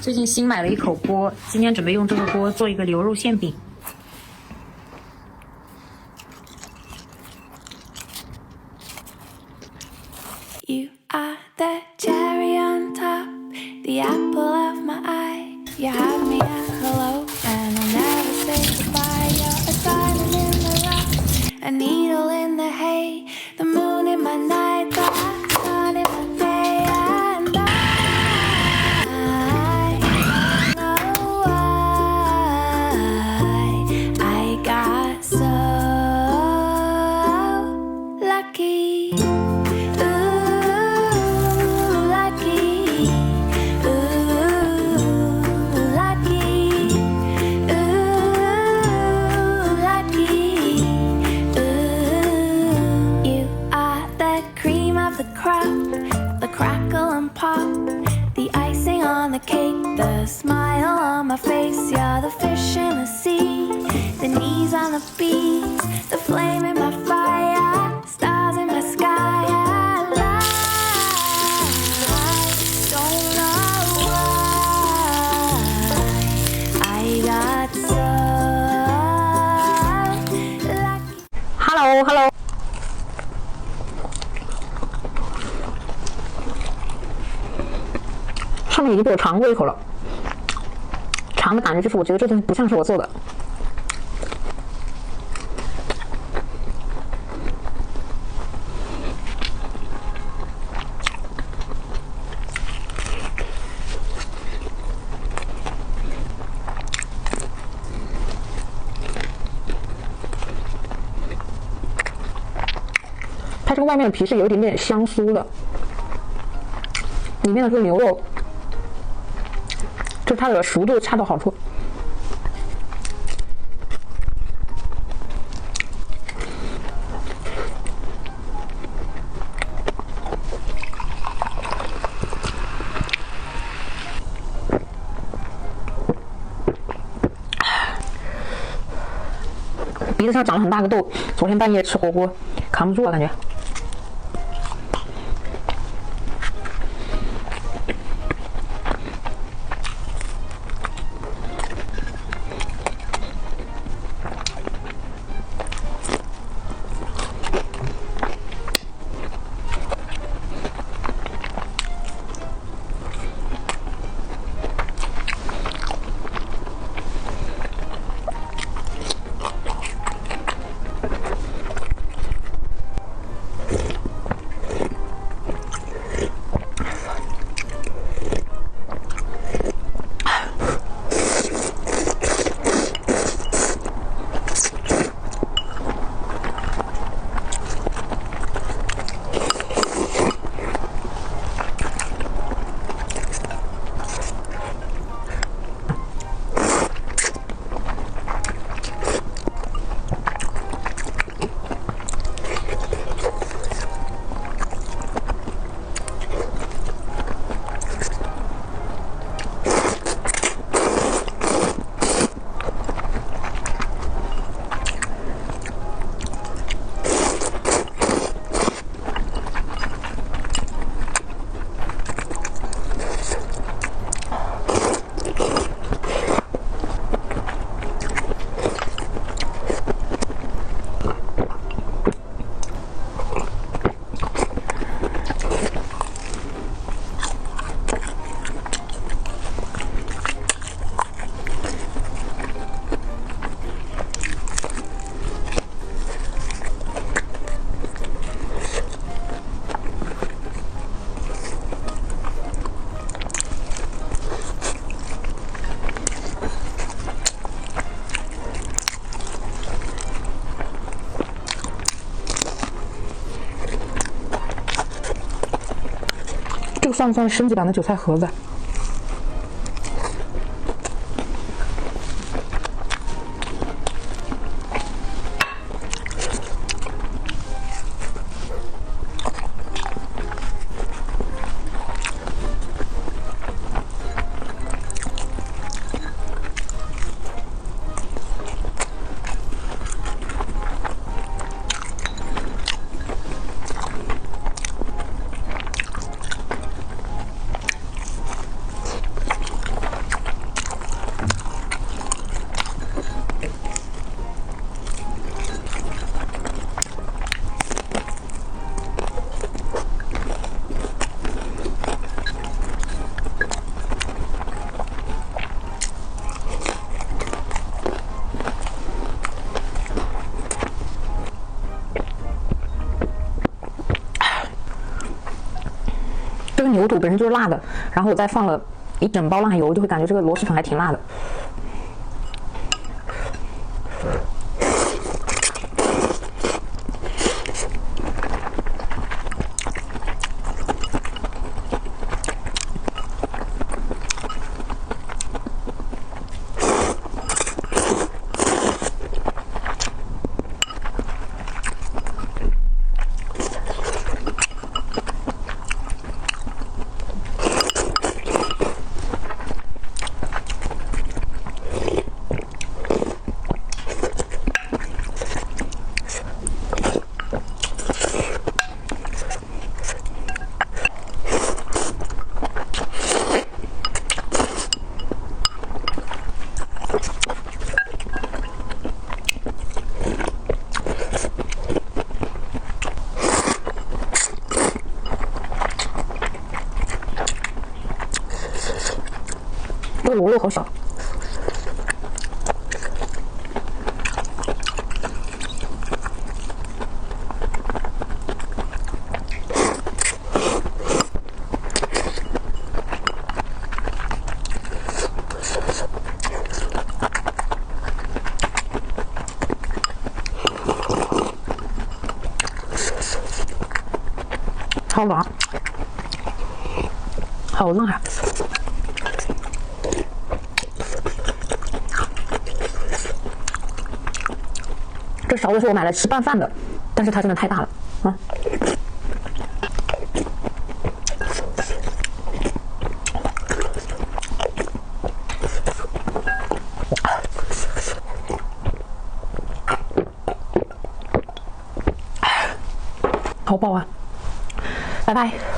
最近新买了一口锅，今天准备用这个锅做一个牛肉馅饼。You are the cherry on top, the apple of my eye. You have me at hello, and I'll never say goodbye. You're a diamond in the rough, a needle in the hay, the moon in my night, the sun in my day, and I got so lucky. The crackle and pop, the icing on the cake, the smile on my face. You're the fish in the sea, the knees on the beat, the flame in my fire, stars in my sky. I don't know why I got so lucky. Hello。上面已经被我尝过一口了，尝的感觉就是我觉得这东西不像是我做的。它这个外面的皮是有一点点香酥的，里面的是牛肉。就是它的熟度恰到好处。鼻子上长了很大个痘，昨天半夜吃火锅扛不住了，感觉。这个算不算升级版的韭菜盒子？骨本身就是辣的，然后我再放了一整包辣油，就会感觉这个螺蛳粉还挺辣的。这个螺肉好小。好软，好辣呀！这勺子是我买来吃拌饭的，但是它真的太大了啊！好饱啊！拜拜。